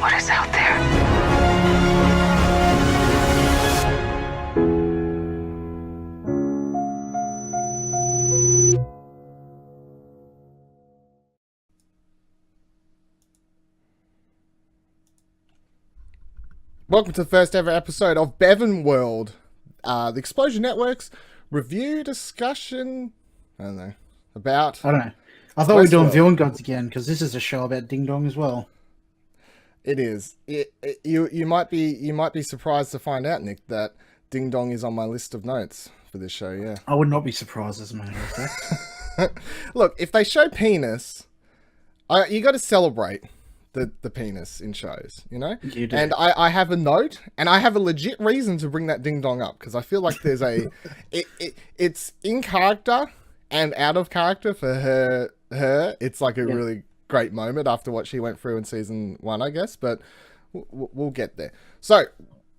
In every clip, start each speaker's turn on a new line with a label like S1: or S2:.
S1: What is out there?
S2: Welcome to the first ever episode of BevanWorld, the Explosion Network's review discussion. I don't know.
S3: I don't know. I thought we were doing
S2: Westworld.
S3: Villain Gods again because this is a show about Ding Dong as well.
S2: It is. You might be surprised to find out, Nick, that Ding Dong is on my list of notes for this show. Yeah.
S3: I would not be surprised as a matter of fact.
S2: Look, if they show penis, you got to celebrate the penis in shows, you know?
S3: You do.
S2: And I have a note, and I have a legit reason to bring that Ding Dong up, because I feel like there's a... it's in character and out of character for her. It's like a really great moment after what she went through in season 1, I guess, but we'll get there. So,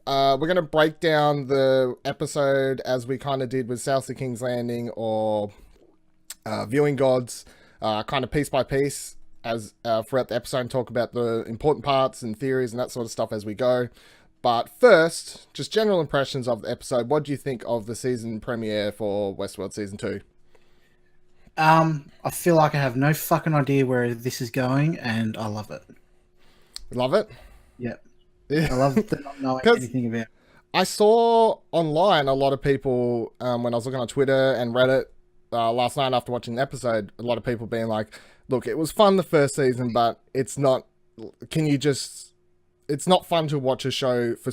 S2: we're going to break down the episode as we kind of did with South of King's Landing or Viewing Gods, kind of piece by piece, as throughout the episode, and talk about the important parts and theories and that sort of stuff as we go. But first, just general impressions of the episode. What do you think of the season premiere for Westworld Season 2?
S3: I feel like I have no fucking idea where this is going, and I love it.
S2: Love it?
S3: Yep.
S2: Yeah.
S3: I love the not knowing
S2: 'Cause
S3: anything about it.
S2: I saw online a lot of people, when I was looking on Twitter and Reddit last night after watching the episode, a lot of people being like, look, it was fun the first season, but it's not, it's not fun to watch a show for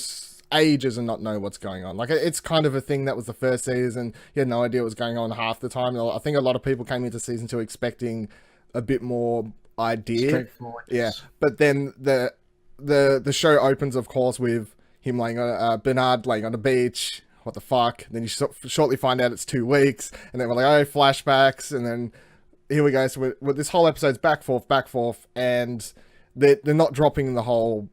S2: ages and not know what's going on. Like, it's kind of a thing that was the first season. You had no idea what was going on half the time. I think a lot of people came into season 2 expecting a bit more idea.
S3: Straightforward.
S2: Yeah. But then the show opens, of course, with him laying on, Bernard laying on the beach. What the fuck? Then you shortly find out it's 2 weeks, and then we're like, oh, flashbacks, and then here we go. So this whole episode's back forth, and they're not dropping the whole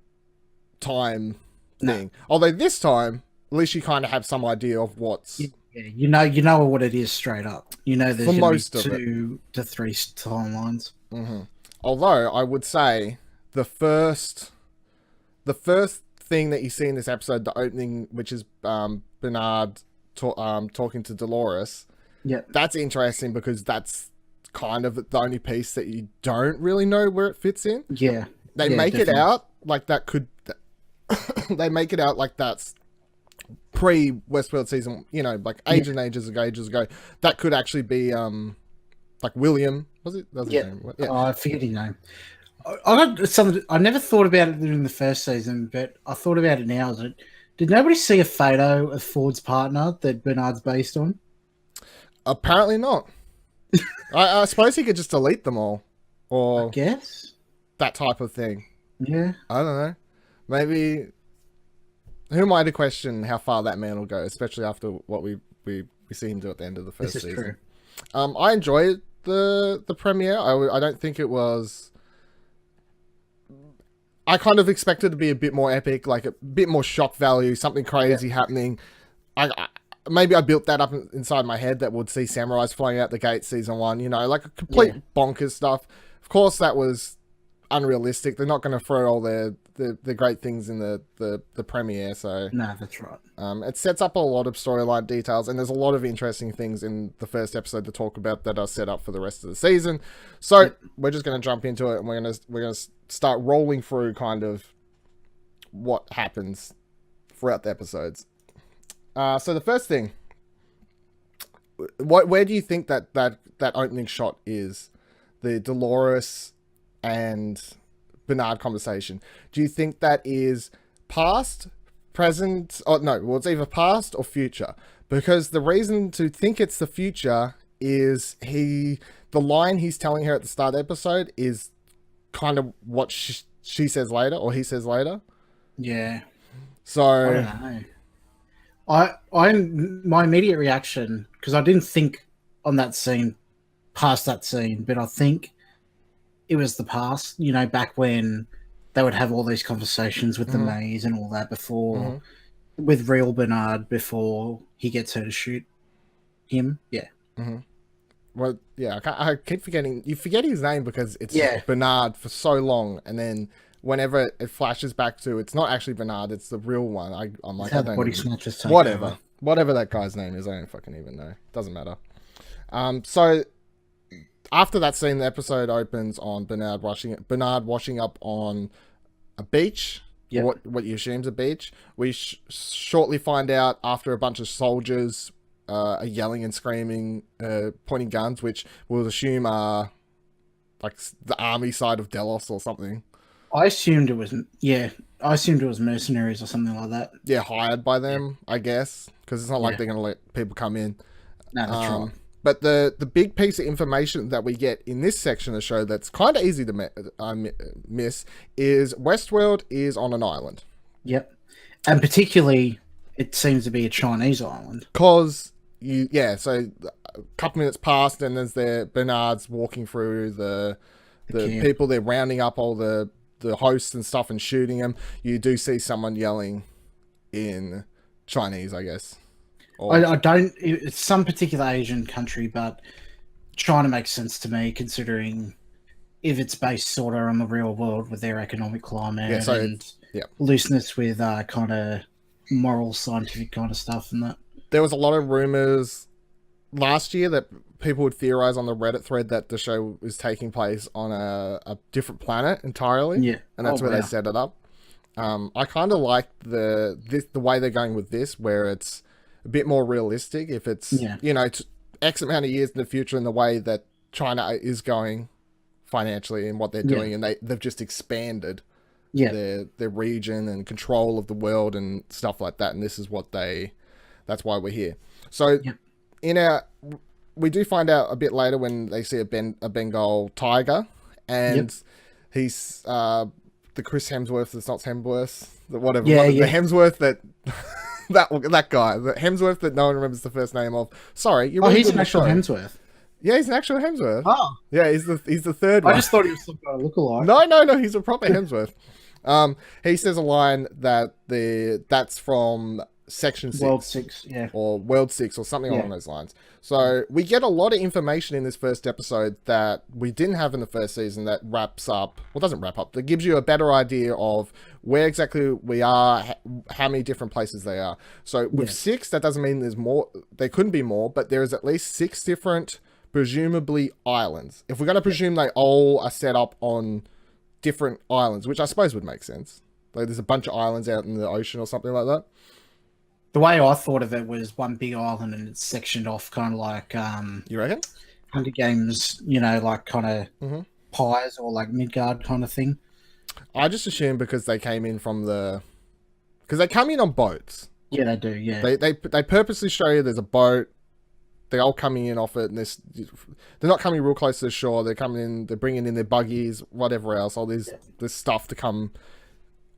S2: time thing. No. Although this time, at least you kind of have some idea of what's...
S3: Yeah, you know what it is straight up. You know there's
S2: for
S3: going
S2: most
S3: to be
S2: of
S3: 2 to 3 timelines.
S2: Mm-hmm. Although, I would say the first thing that you see in this episode, the opening, which is Bernard talking to Dolores, that's interesting because that's kind of the only piece that you don't really know where it fits in.
S3: Yeah.
S2: They make
S3: definitely.
S2: it out like that could... they make it out like that's pre-Westworld season, you know, like ages ago. That could actually be, like William. Was it? That was his name. Yeah.
S3: I forget his name. I got something. I never thought about it during the first season, but I thought about it now. Did nobody see a photo of Ford's partner that Bernard's based on?
S2: Apparently not. I suppose he could just delete them all, or
S3: I guess
S2: that type of thing.
S3: Yeah,
S2: I don't know. Maybe. Who am I to question how far that man will go, especially after what we see him do at the end of the first
S3: this is
S2: season.
S3: true.
S2: I enjoyed the premiere. I don't think it was... I kind of expected it to be a bit more epic, like a bit more shock value, something crazy happening. Maybe I built that up inside my head that would see samurais flying out the gate season 1, you know, like a complete bonkers stuff. Of course, that was unrealistic. They're not going to throw all the great things in the premiere, so...
S3: No, that's right.
S2: It sets up a lot of storyline details, and there's a lot of interesting things in the first episode to talk about that are set up for the rest of the season. So we're just going to jump into it, and we're going to start rolling through kind of what happens throughout the episodes. So the first thing, where do you think that opening shot is? The Dolores and Bernard conversation. Do you think that is past, present, or no, well, it's either past or future? Because the reason to think it's the future is the line he's telling her at the start of the episode is kind of what she says later, or he says later.
S3: Yeah.
S2: So
S3: I don't know. My immediate reaction, because I didn't think on that scene, past that scene, but I think it was the past, you know, back when they would have all these conversations with the maze and all that before, with real Bernard before he gets her to shoot him. Yeah.
S2: Well, yeah, I keep forgetting. You forget his name because it's
S3: Yeah.
S2: Bernard for so long, and then whenever it flashes back to, it's not actually Bernard, it's the real one. I'm like,
S3: How
S2: I
S3: the
S2: don't
S3: body
S2: even,
S3: snatchers take
S2: whatever,
S3: over.
S2: whatever that guy's name is, I don't fucking even know. Doesn't matter. So after that scene, the episode opens on Bernard washing up on a beach.
S3: Yep.
S2: What you assume's a beach. We shortly find out after a bunch of soldiers are yelling and screaming, pointing guns, which we'll assume are like the army side of Delos or something.
S3: I assumed it was mercenaries or something like that.
S2: Yeah, hired by them, I guess, because it's not like they're going to let people come in.
S3: No, that's right.
S2: But the big piece of information that we get in this section of the show that's kind of easy to miss is Westworld is on an island.
S3: Yep. And particularly, it seems to be a Chinese island.
S2: Because, so a couple minutes passed and there's Bernard's walking through the people, they're rounding up all the hosts and stuff and shooting them. You do see someone yelling in Chinese, I guess.
S3: I don't. It's some particular Asian country, but China makes sense to me, considering if it's based sort of on the real world with their economic climate and looseness with kind of moral, scientific kind of stuff and that.
S2: There was a lot of rumors last year that people would theorize on the Reddit thread that the show is taking place on a different planet entirely.
S3: Yeah,
S2: and that's where they set it up. I kind of like the way they're going with this, where it's a bit more realistic. If it's X amount of years in the future, in the way that China is going financially and what they're doing, and they've just expanded their region and control of the world and stuff like that. And this is that's why we're here. So we do find out a bit later when they see a Bengal tiger, and he's the Chris Hemsworth that's not Hemsworth, the Hemsworth that that guy, the Hemsworth that no one remembers the first name of. Sorry, you're really
S3: he's an actual Hemsworth.
S2: Yeah, he's an actual Hemsworth.
S3: Oh,
S2: yeah, he's the third one.
S3: I just thought he was some kind of lookalike.
S2: No, he's a proper Hemsworth. He says a line that's from Section 6.
S3: World 6, yeah.
S2: Or World 6 or something along those lines. So we get a lot of information in this first episode that we didn't have in the first season that doesn't wrap up. That gives you a better idea of where exactly we are, how many different places they are. So with 6, that doesn't mean there's more. There couldn't be more, but there is at least 6 different, presumably, islands. If we're going to presume they all are set up on different islands, which I suppose would make sense. Like there's a bunch of islands out in the ocean or something like that.
S3: The way I thought of it was one big island and it's sectioned off, kind of like
S2: you reckon?
S3: Hunger Games, like kind of pies or like Midgard kind of thing.
S2: I just assumed because they came in because they come in on boats.
S3: Yeah, they do. Yeah,
S2: they purposely show you there's a boat. They're all coming in off it, and they're not coming real close to the shore. They're coming in. They're bringing in their buggies, whatever else. All this stuff to come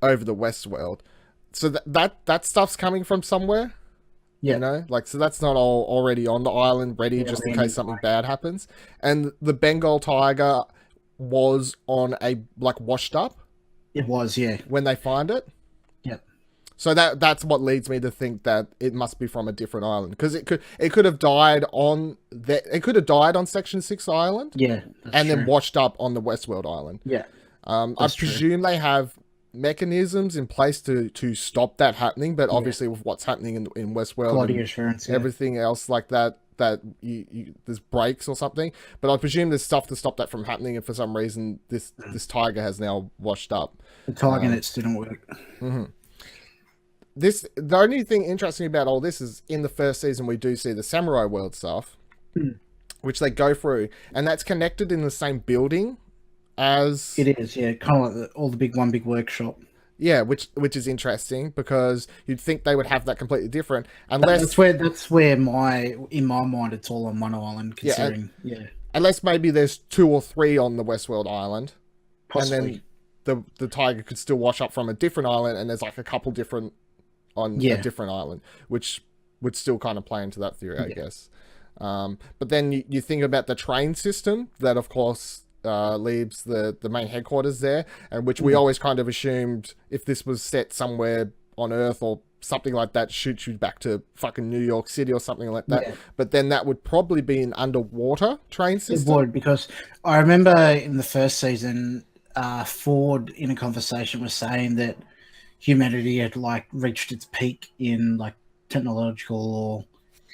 S2: over the Westworld. So that stuff's coming from somewhere, so that's not all already on the island, ready just in case something bad happens. And the Bengal tiger was on washed up.
S3: It was, yeah.
S2: When they find it.
S3: Yep.
S2: So that's what leads me to think that it must be from a different island, because it could have died on Section 6 island.
S3: Yeah.
S2: And then washed up on the Westworld island.
S3: Yeah.
S2: I presume they have mechanisms in place to stop that happening, but obviously with what's happening in Westworld,
S3: quality assurance,
S2: everything else like that there's breaks or something. But I presume there's stuff to stop that from happening, and for some reason this tiger has now washed up.
S3: The tiger nets didn't work.
S2: Mm-hmm. The only thing interesting about all this is in the first season we do see the Samurai World stuff, which they go through, and that's connected in the same building as
S3: it is, yeah, kind of like all the big workshop.
S2: Yeah, which is interesting, because you'd think they would have that completely different, unless
S3: that's where in my mind it's all on one island, considering
S2: unless maybe there's 2 or 3 on the Westworld island,
S3: possibly,
S2: and then the tiger could still wash up from a different island, and there's like a couple different on a different island, which would still kind of play into that theory, I guess. But then you think about the train system that, of course, leaves the main headquarters there, and which we always kind of assumed if this was set somewhere on Earth or something like that, shoots you back to fucking New York City or something like that. But then that would probably be an underwater train system.
S3: It would, because I remember in the first season Ford in a conversation was saying that humanity had like reached its peak in like technological or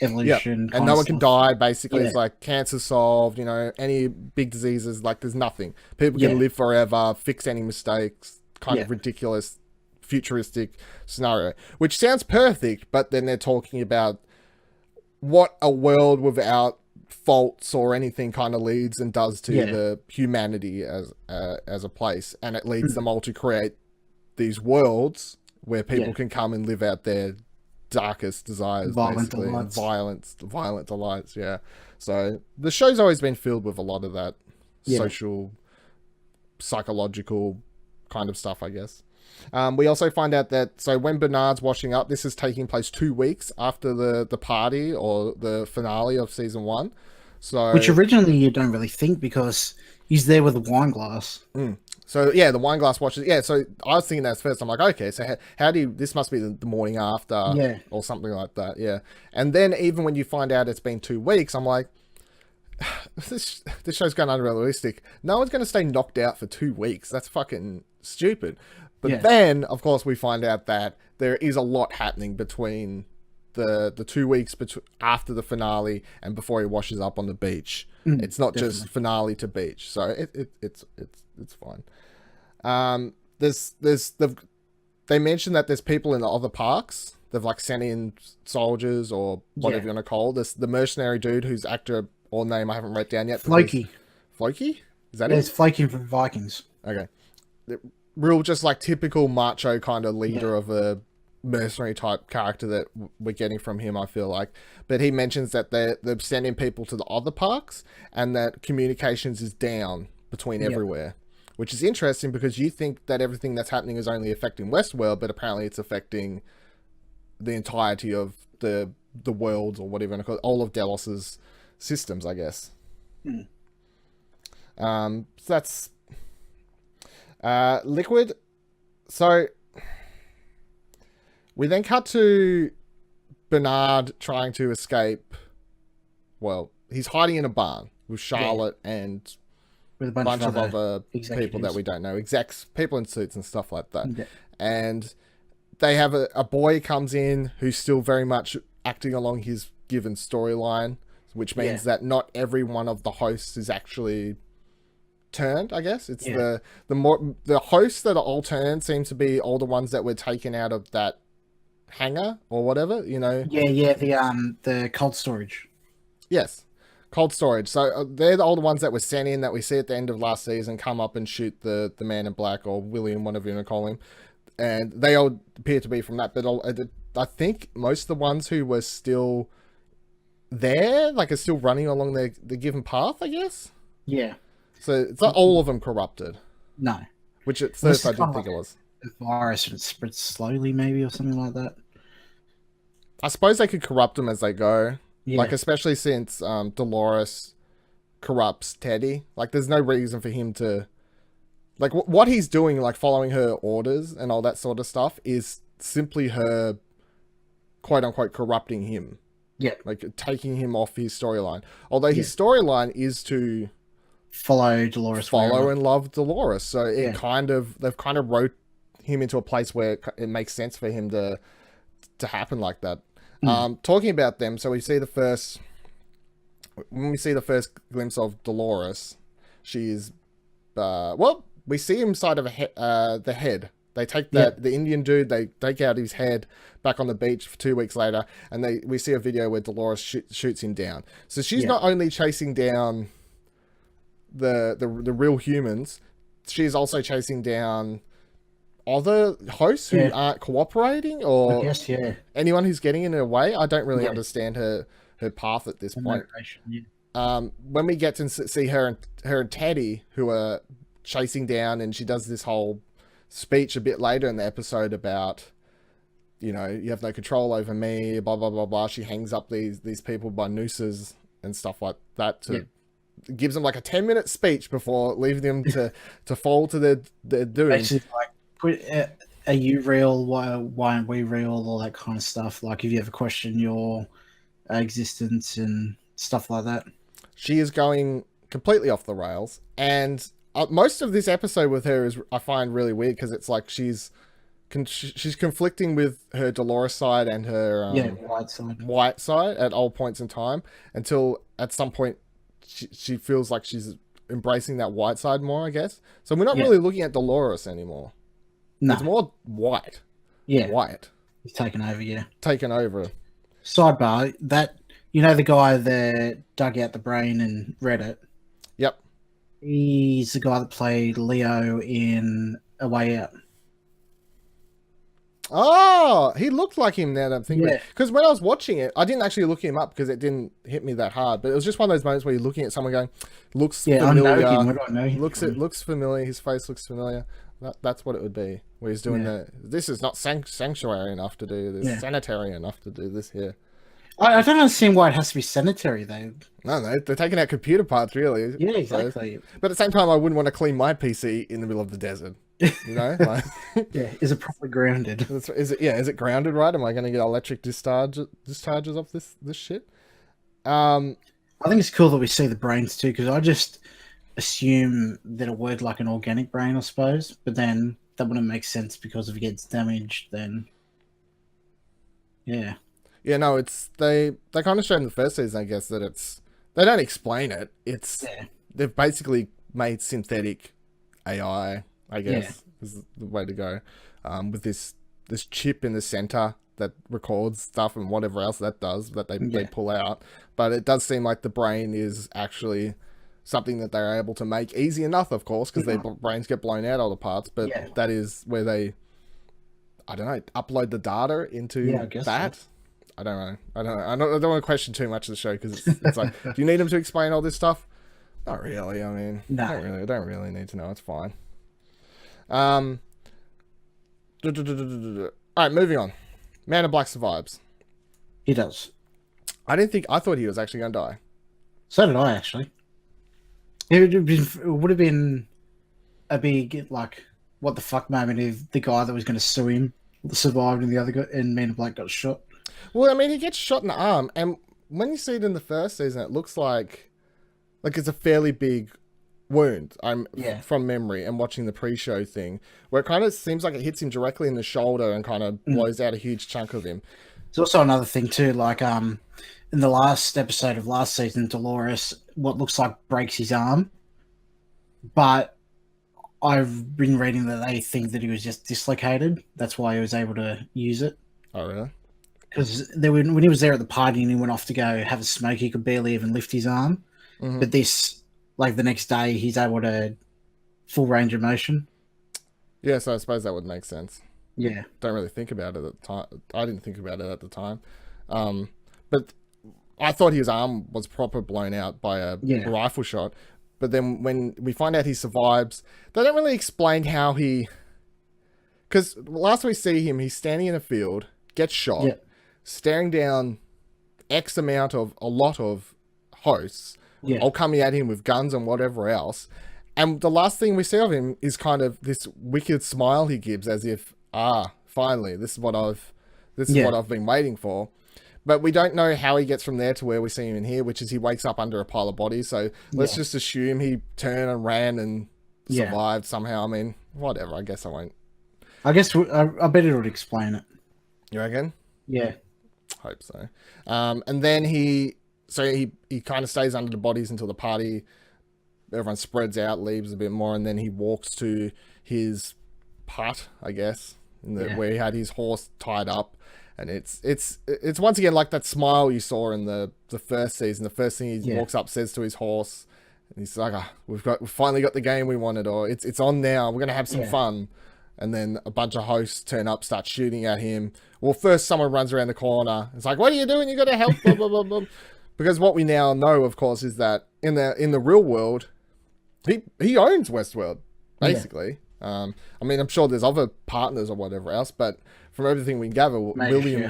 S2: Yeah,
S3: evolution
S2: and
S3: kind
S2: no
S3: of
S2: one can
S3: stuff.
S2: die. Basically,
S3: Yeah,
S2: it's like cancer solved. You know, any big diseases, like there's nothing. People can
S3: yeah,
S2: live forever, fix any mistakes. Kind
S3: yeah,
S2: of ridiculous, futuristic scenario, which sounds perfect. But then they're talking about what a world without faults or anything kind of leads and does to
S3: yeah,
S2: the humanity as a place, and it leads
S3: mm,
S2: them all to create these worlds where people
S3: yeah.
S2: can come and live out their darkest desires,
S3: Violent
S2: basically, and
S3: delights.
S2: violent delights. Yeah. So the show's always been filled with a lot of that
S3: Yeah,
S2: social, psychological kind of stuff, I guess. We also find out that so when Bernard's washing up, this is taking place 2 weeks after the party or the finale of season one.
S3: which
S2: So
S3: originally you don't really think because he's there with a wine glass.
S2: So yeah, the wine glass watches. Yeah, so I was thinking that first. I'm like, okay, so how do you? This must be the morning after,
S3: Yeah,
S2: or something like that. Yeah, and then even when you find out it's been 2 weeks, I'm like, this show's going unrealistic. No one's going to stay knocked out for 2 weeks. That's fucking stupid. But
S3: yeah,
S2: then, of course, we find out that there is a lot happening between the 2 weeks after the finale and before he washes up on the beach. It's not
S3: definitely.
S2: just finale to beach, so it's fine. They mentioned that there's people in the other parks. They've like sent in soldiers or whatever
S3: Yeah,
S2: you want to call this. The mercenary dude whose actor or name I haven't wrote down yet.
S3: Floki.
S2: Floki? Is that
S3: Yeah,
S2: it?
S3: it's Floki from Vikings.
S2: Okay. Real just like typical macho kind of
S3: Yeah,
S2: leader of a mercenary type character that we're getting from him, I feel like. But he mentions that they're sending people to the other parks and that communications is down between
S3: yeah,
S2: everywhere, which is interesting because you think that everything that's happening is only affecting Westworld, but apparently it's affecting the entirety of the world or whatever you want to call it, all of Delos's systems, I guess.
S3: Mm.
S2: So that's Liquid. So we then cut to Bernard trying to escape. Well, he's hiding in a barn with Charlotte and
S3: with a
S2: a bunch of other people that
S3: executives.
S2: we don't know, execs, people in suits and stuff like that.
S3: Yeah,
S2: And they have a boy comes in who's still very much acting along his given storyline, which means that not every one of the hosts is actually turned. I guess it's
S3: yeah,
S2: the hosts that are all turned seem to be all the ones that were taken out of that hangar or whatever. You know,
S3: yeah. The cold storage.
S2: yes, cold storage. So they're the older ones that were sent in that we see at the end of last season come up and shoot the man in black or William, whatever you want to call him, and they all appear to be from that. But I think most of the ones who were still there, like, are still running along the given path, I guess.
S3: Yeah,
S2: So it's not all of them corrupted,
S3: no.
S2: which at
S3: This
S2: first
S3: is
S2: I
S3: kind
S2: didn't
S3: of
S2: think it was.
S3: a virus and it spreads slowly, maybe, or something like that.
S2: I suppose they could corrupt them as they go,
S3: Yeah,
S2: like especially since Dolores corrupts Teddy. Like, there's no reason for him to, like, what he's doing, like following her orders and all that sort of stuff, is simply her, quote unquote, corrupting him,
S3: yeah.
S2: like taking him off his storyline. Although his storyline is to
S3: Follow Dolores.
S2: follow
S3: wherever.
S2: and love Dolores, so it
S3: Yeah.
S2: they've kind of wrote him into a place where it makes sense for him to happen like that. Talking about them, so when we see the first glimpse of Dolores, she's well, we see inside of the head. They take the Indian dude, they take out his head back on the beach 2 weeks later, and we see a video where Dolores shoots him down. So she's not only chasing down the real humans, she's also chasing down other hosts who aren't cooperating, or
S3: I guess, yeah.
S2: anyone who's getting in her way. I don't really
S3: Yeah.
S2: understand her path at this
S3: The
S2: point.
S3: motivation, yeah.
S2: When we get to see her and Teddy, who are chasing down, and she does this whole speech a bit later in the episode about, you know, you have no control over me, blah blah blah blah. She hangs up these people by nooses and stuff like that to gives them like a 10-minute speech before leaving them to fall to their doom.
S3: Basically, like, are you real? Why aren't we real? All that kind of stuff. Like, if you ever question your existence and stuff like that.
S2: She is going completely off the rails, and most of this episode with her is I find really weird because it's like she's conflicting with her Dolores side and her white side at all points in time until at some point she feels like she's embracing that white side more, I guess. So we're not really looking at Dolores anymore. No. It's more white.
S3: Yeah.
S2: White.
S3: He's taken over,
S2: Taken over.
S3: Sidebar, that, the guy that dug out the brain and read it?
S2: Yep.
S3: He's the guy that played Leo in A Way Out.
S2: Oh, he looked like him now that I'm thinking. Because when I was watching it, I didn't actually look him up because it didn't hit me that hard. But it was just one of those moments where you're looking at someone going, looks familiar. I know him. Where do I know him looks familiar. His face looks familiar. That's what it would be. Where he's doing this is not sanctuary enough to do this. Sanitary enough to do this here.
S3: I don't understand why it has to be sanitary, though.
S2: No, they're taking out computer parts, really.
S3: Yeah, exactly.
S2: So, but at the same time, I wouldn't want to clean my PC in the middle of the desert. Like,
S3: is it properly grounded?
S2: Is it grounded right? Am I going to get electric discharges off this shit?
S3: I think it's cool that we see the brains too, because I just assume that it worked like an organic brain, I suppose, but then that wouldn't make sense because if it gets damaged, then
S2: no, it's they kind of showed in the first season, I guess, that they don't explain it. They've basically made synthetic AI, I guess, is the way to go, with this chip in the center that records stuff and whatever else that does that they pull out. But it does seem like the brain is actually something that they're able to make easy enough, of course, because their brains get blown out all the parts. But that is where they, I don't know, upload the data into that. So. I don't know. I don't want to question too much of the show because it's like, do you need them to explain all this stuff? Not really. I mean, I don't really need to know. It's fine. All right, moving on. Man in Black survives.
S3: He does.
S2: I thought he was actually going to die.
S3: So did I, actually. It would have been a big, like, what the fuck moment if the guy that was going to sue him survived and the other guy and Man in Black got shot.
S2: Well, I mean, he gets shot in the arm, and when you see it in the first season, it looks like it's a fairly big wound. From memory and watching the pre-show thing, where it kind of seems like it hits him directly in the shoulder and kind of blows out a huge chunk of him.
S3: There's also another thing too, like in the last episode of last season, Dolores, what looks like breaks his arm, but I've been reading that they think that he was just dislocated. That's why he was able to use it.
S2: Oh, really?
S3: Because when he was there at the party and he went off to go have a smoke, he could barely even lift his arm. Mm-hmm. But this, like the next day, he's able to full range of motion.
S2: Yeah, so I suppose that would make sense.
S3: Yeah.
S2: Don't really think about it at the time. I didn't think about it at the time. But I thought his arm was proper blown out by a rifle shot. But then when we find out he survives, they don't really explain how he... Because last we see him, he's standing in a field, gets shot, staring down a lot of hosts, all coming at him with guns and whatever else. And the last thing we see of him is kind of this wicked smile he gives as if, finally, this is what I've been waiting for. But we don't know how he gets from there to where we see him in here, which is he wakes up under a pile of bodies. So let's just assume he turned and ran and survived somehow. I mean, whatever. I guess I won't.
S3: I bet it would explain it.
S2: You reckon?
S3: Yeah.
S2: Hope so. And then he kind of stays under the bodies until the party, everyone spreads out, leaves a bit more, and then he walks to his hut, I guess, where he had his horse tied up. And it's once again like that smile you saw in the first season. The first thing he walks up, says to his horse, and he's like, we've finally got the game we wanted, or it's on now, we're gonna have some fun. And then a bunch of hosts turn up, start shooting at him. Well, first someone runs around the corner. It's like, what are you doing? You got to help, blah, blah, blah, blah. Because what we now know, of course, is that in the real world, he owns Westworld, basically. I mean, I'm sure there's other partners or whatever else, but from everything we gather, William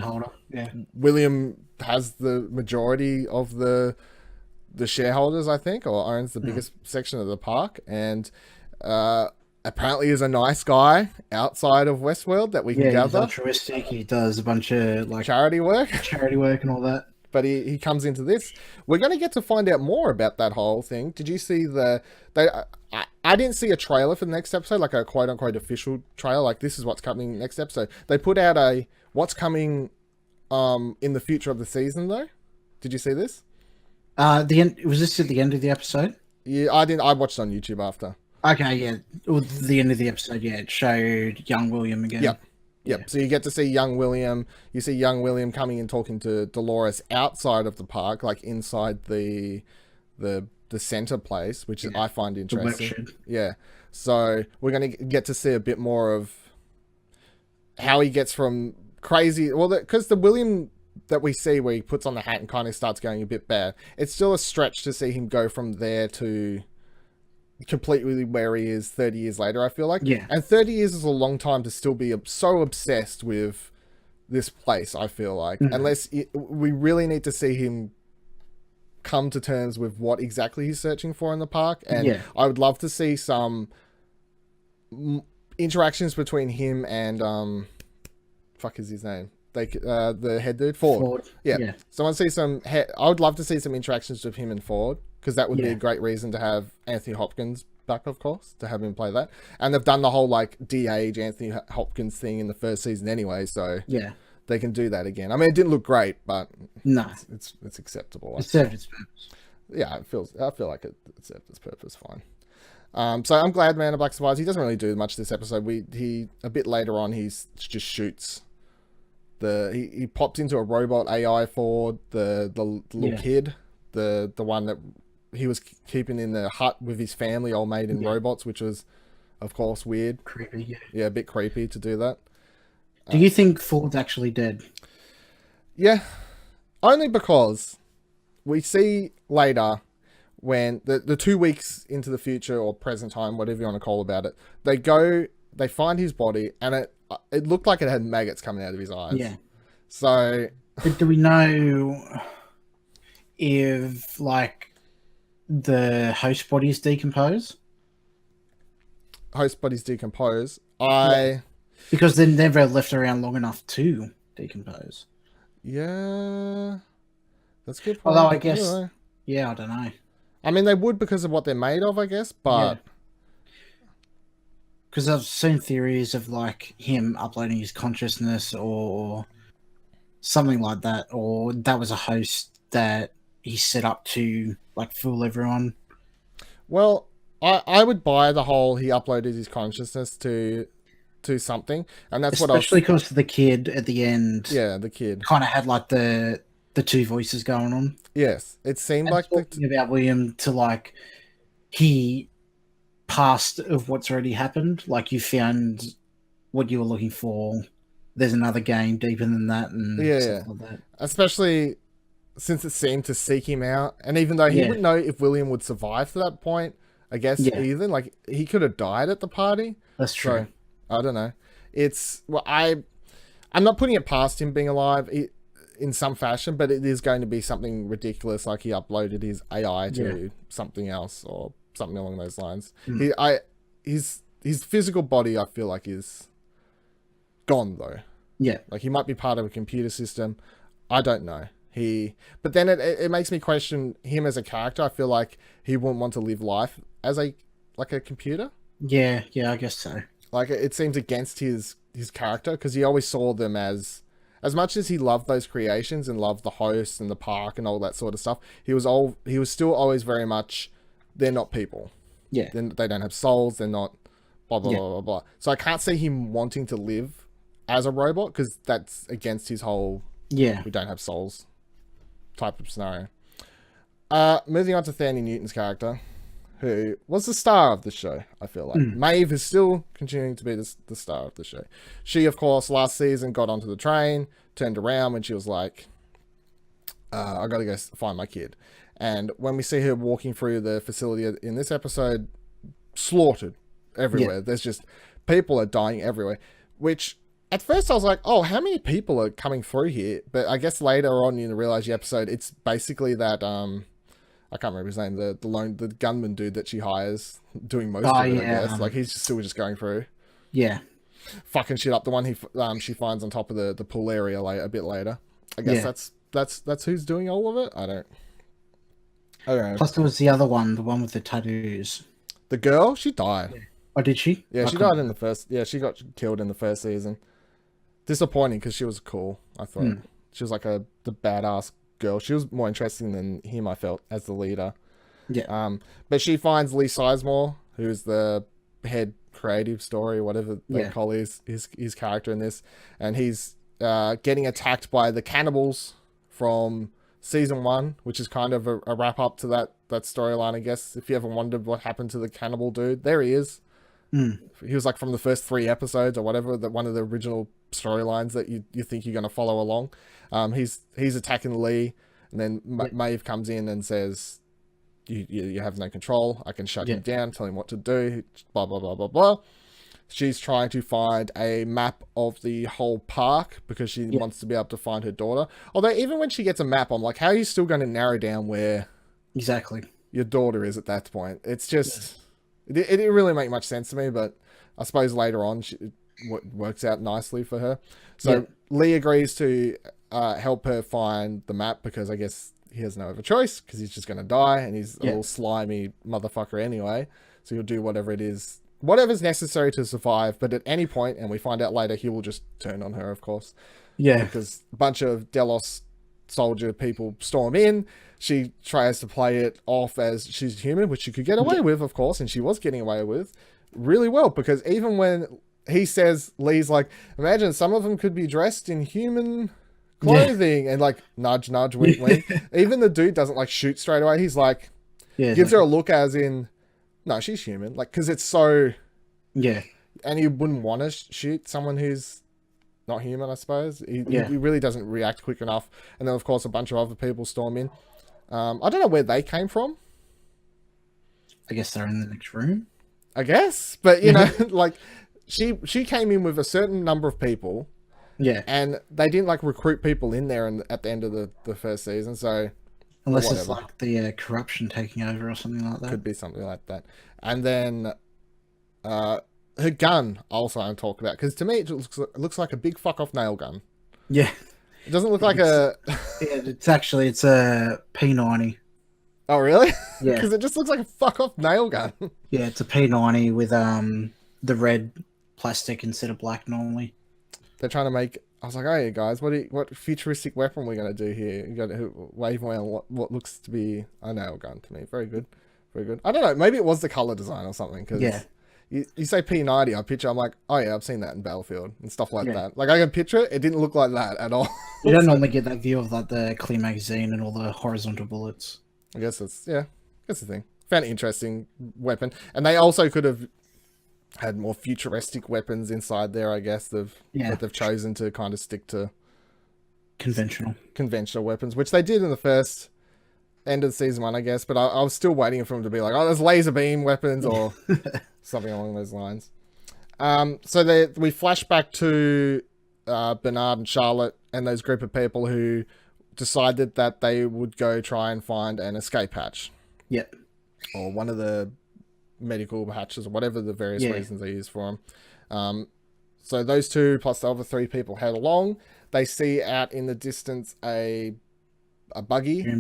S2: has the majority of the shareholders, I think, or owns the biggest section of the park, and apparently is a nice guy outside of Westworld that we can gather.
S3: He's altruistic. He does a bunch of
S2: charity work
S3: and all that.
S2: but he comes into this. We're going to get to find out more about that whole thing. Did you see I didn't see a trailer for the next episode, like a quote unquote official trailer, like this is what's coming next episode. They put out a what's coming in the future of the season though. Did you see this?
S3: The end, was this at the end of the episode?
S2: Yeah, I didn't. I watched it on YouTube after.
S3: Okay, yeah. Well, the end of the episode, yeah, it showed young William again.
S2: Yep.
S3: Yeah.
S2: So you get to see young William. You see young William coming and talking to Dolores outside of the park, like inside the center place, which I find interesting. Yeah. So we're going to get to see a bit more of how he gets from crazy. Well, because the William that we see where he puts on the hat and kind of starts going a bit bad, it's still a stretch to see him go from there to completely where he is 30 years later, I feel like.
S3: Yeah.
S2: And 30 years is a long time to still be so obsessed with this place, I feel like. Unless we really need to see him come to terms with what exactly he's searching for in the park. And I would love to see some interactions between him and fuck is his name? The head dude, Ford. Yeah. So I want to see some. I would love to see some interactions with him and Ford, because that would be a great reason to have Anthony Hopkins back, of course, to have him play that. And they've done the whole like de-age Anthony Hopkins thing in the first season anyway, so they can do that again. I mean, it didn't look great, but
S3: no,
S2: it's acceptable.
S3: It served its purpose.
S2: Yeah, I feel like it served its purpose fine. So I'm glad Man in Black survives. He doesn't really do much this episode. He a bit later on, he just shoots. He popped into a robot AI for the little kid, the one that he was keeping in the hut with his family, all made in robots, which was, of course, weird.
S3: Creepy,
S2: yeah, a bit creepy to do that.
S3: Do you think Ford's actually dead?
S2: Yeah, only because we see later when the 2 weeks into the future or present time, whatever you want to call about it, they find his body, and it looked like it had maggots coming out of his eyes.
S3: Yeah.
S2: So,
S3: but do we know if like the host bodies decompose?
S2: Host bodies decompose.
S3: Because they're never left around long enough to decompose.
S2: Yeah, that's a good point.
S3: Although I guess, I don't know.
S2: I mean, they would because of what they're made of, I guess, but
S3: because I've seen theories of like him uploading his consciousness or something like that, or that was a host that he set up to like fool everyone.
S2: Well, I would buy the whole he uploaded his consciousness to something, and that's
S3: especially because the kid at the end,
S2: the kid
S3: kind of had like the two voices going on.
S2: Yes, it seemed
S3: and
S2: like
S3: talking about William to like he past of what's already happened. Like you found what you were looking for. There's another game deeper than that, and stuff like that. Especially
S2: since it seemed to seek him out, and even though he wouldn't know if William would survive to that point, I guess either like he could have died at the party.
S3: That's true.
S2: So, I don't know. I'm not putting it past him being alive in some fashion, but it is going to be something ridiculous, like he uploaded his AI to something else or something along those lines. His physical body, I feel like, is gone though.
S3: Yeah,
S2: like he might be part of a computer system. I don't know. But then it makes me question him as a character. I feel like he wouldn't want to live life as a computer.
S3: Yeah, I guess so.
S2: Like it seems against his character, because he always saw them as much as he loved those creations and loved the hosts and the park and all that sort of stuff. He was still always very much, they're not people.
S3: Yeah,
S2: they don't have souls. They're not blah blah blah blah blah. So I can't see him wanting to live as a robot, because that's against his whole we don't have souls type of scenario. Moving on to Thandie Newton's character, who was the star of the show, I feel like. Maeve is still continuing to be the star of the show. She, of course, last season got onto the train, turned around when she was like, I gotta go find my kid. And when we see her walking through the facility in this episode, slaughtered everywhere. There's just, people are dying everywhere. Which, at first I was like, oh, how many people are coming through here? But I guess later on you realize the episode, it's basically that, I can't remember his name, the gunman dude that she hires doing most of it, I guess. Like, he's still just going through.
S3: Yeah.
S2: Fucking shit up. The one she finds on top of the pool area a bit later. I guess that's who's doing all of it. I don't know.
S3: Plus, there was the other one, the one with the tattoos.
S2: The girl, she died.
S3: Oh, did she?
S2: Yeah,
S3: I
S2: she
S3: can't
S2: died in the first. Yeah, she got killed in the first season. Disappointing because she was cool. I thought she was like the badass girl. She was more interesting than him. I felt as the leader.
S3: Yeah.
S2: But she finds Lee Sizemore, who's the head creative story, whatever they call his character in this, and he's getting attacked by the cannibals from season 1, which is kind of a wrap up to that storyline, I guess. If you ever wondered what happened to the cannibal dude, there he is. He was like from the first 3 episodes or whatever, that one of the original storylines that you think you're going to follow along. He's attacking Lee, and then Maeve comes in and says, you have no control. I can shut him down, tell him what to do, blah, blah, blah, blah, blah. She's trying to find a map of the whole park because she wants to be able to find her daughter. Although even when she gets a map, I'm like, how are you still going to narrow down where
S3: Exactly.
S2: your daughter is at that point? It's just... It didn't really make much sense to me, but I suppose later on it works out nicely for her. So Lee agrees to help her find the map because I guess he has no other choice because he's just going to die and he's a little slimy motherfucker anyway. So he'll do whatever's necessary to survive. But at any point, and we find out later, he will just turn on her, of course.
S3: Yeah.
S2: Because a bunch of Delos soldier people storm in. She tries to play it off as she's human, which she could get away with, of course, and she was getting away with really well, because even when he says, Lee's like, imagine some of them could be dressed in human clothing, and like, nudge, nudge, wink, wink. Even the dude doesn't like shoot straight away. He's like, gives her a look as in, no, she's human. Like, because it's so...
S3: Yeah.
S2: And you wouldn't want to shoot someone who's not human, I suppose. He really doesn't react quick enough. And then, of course, a bunch of other people storm in. I don't know where they came from.
S3: I guess they're in the next room.
S2: I guess. But, you know, like, she came in with a certain number of people.
S3: Yeah.
S2: And they didn't, like, recruit people in there at the end of the first season, so...
S3: Unless it's like the corruption taking over or something like that.
S2: Could be something like that. And then... her gun also I'm talking about, because to me it looks like a big fuck off nail gun.
S3: Yeah,
S2: it doesn't look like a...
S3: it's a P90.
S2: Oh really?
S3: Yeah,
S2: because it just looks like a fuck off nail gun.
S3: Yeah, it's a P90 with the red plastic instead of black normally.
S2: They're trying to make... I was like, oh yeah guys, what futuristic weapon are we going to do here? You got to wave around what looks to be a nail gun to me. Very good, very good. I don't know, maybe it was the color design or something, because You say P90, I'm like, oh yeah, I've seen that in Battlefield and stuff like that. Like, I can picture it. It didn't look like that at all.
S3: You don't normally get that view of like the clear magazine and all the horizontal bullets.
S2: I guess that's the thing. Found it interesting weapon. And they also could have had more futuristic weapons inside there, I guess. But they've chosen to kind of stick to conventional weapons, which they did in the first... end of season 1, I guess, but I was still waiting for them to be like, oh, there's laser beam weapons or something along those lines. So we flash back to Bernard and Charlotte and those group of people who decided that they would go try and find an escape hatch.
S3: Yep.
S2: Or one of the medical hatches, or whatever the various reasons they use for them. So those two plus the other 3 people head along. They see out in the distance a buggy, a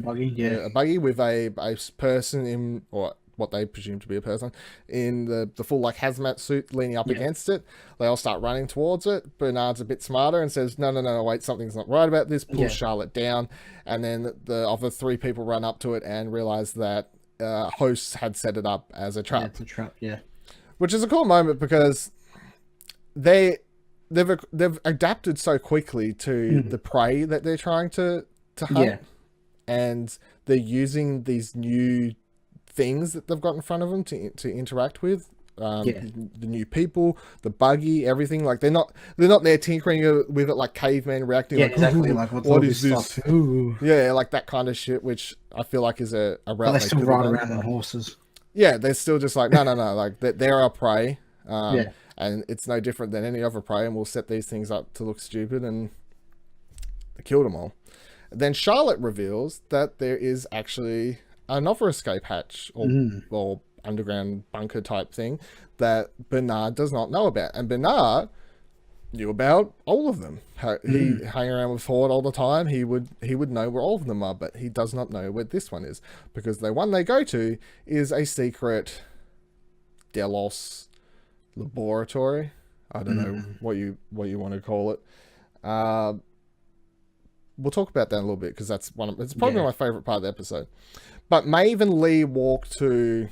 S2: buggy with a person in, or what they presume to be a person, in the full like hazmat suit leaning up against it. They all start running towards it. Bernard's a bit smarter and says, no, wait, something's not right about this. Pulls Charlotte down, and then the other 3 people run up to it and realize that hosts had set it up as a trap.
S3: Yeah, it's a trap,
S2: which is a cool moment because they've adapted so quickly to the prey that they're trying to hunt. And they're using these new things that they've got in front of them to interact with. The new people, the buggy, everything. Like they're not there tinkering with it like cavemen reacting.
S3: Yeah,
S2: like,
S3: exactly. Like
S2: what is this? Yeah, like that kind of shit, which I feel like is a route.
S3: But they still ride around on horses.
S2: Yeah, they're still just like no. Like they're our prey. And it's no different than any other prey, and we'll set these things up to look stupid, and they killed them all. Then Charlotte reveals that there is actually another escape hatch or underground bunker type thing that Bernard does not know about. And Bernard knew about all of them. He hang around with Ford all the time. He would know where all of them are, but he does not know where this one is, because the one they go to is a secret Delos laboratory. I don't know what you want to call it. We'll talk about that in a little bit, because it's probably my favorite part of the episode. But Maeve and Lee walk to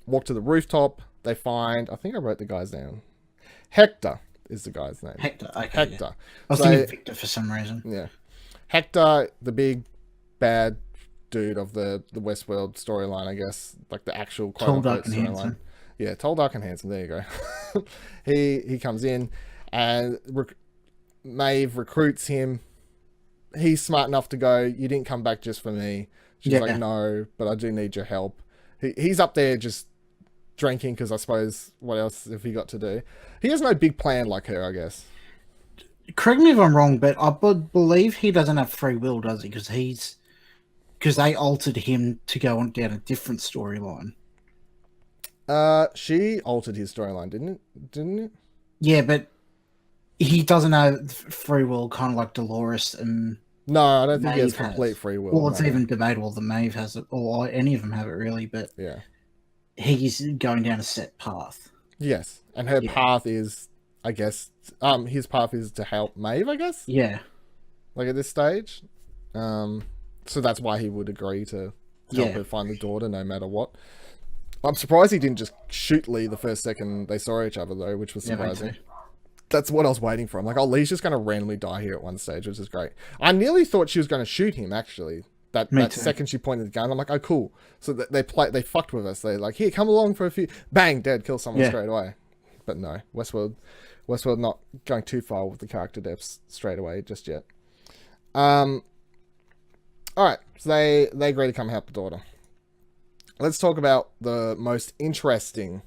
S2: the rooftop. They find, I think I wrote the guy's name. Hector is the guy's name.
S3: Hector. Okay.
S2: Hector.
S3: I was thinking Victor for some reason.
S2: Yeah. Hector, the big bad dude of the Westworld storyline, I guess. Like the actual
S3: Tall, dark, and handsome.
S2: Yeah, tall, dark, and handsome. There you go. He comes in, and Maeve recruits him. He's smart enough to go, you didn't come back just for me. She's like, no, but I do need your help. He's up there just drinking, because I suppose what else have he got to do? He has no big plan like her, I guess.
S3: Correct me if I'm wrong, but I believe he doesn't have free will, does he? Because they altered him to go on down a different storyline.
S2: She altered his storyline, didn't it?
S3: Yeah, but he doesn't have free will, kind of like Dolores and
S2: no, I don't think
S3: Maeve
S2: he has complete free will.
S3: Well, it's even debatable that Maeve has it, or any of them have it really, but
S2: yeah,
S3: he's going down a set path.
S2: Yes, and her path is, I guess, his path is to help Maeve, I guess.
S3: Yeah.
S2: Like at this stage, so that's why he would agree to help her find the daughter, no matter what. I'm surprised he didn't just shoot Lee the first second they saw each other, though, which was surprising. That's what I was waiting for. I'm like, oh, Lee's just going to randomly die here at one stage, which is great. I nearly thought she was going to shoot him, actually. That second she pointed the gun, I'm like, oh, cool. So they fucked with us. They're like, here, come along for a few. Bang, dead, kill someone straight away. But no, Westworld not going too far with the character depths straight away just yet. All right, so they agree to come help the daughter. Let's talk about the most interesting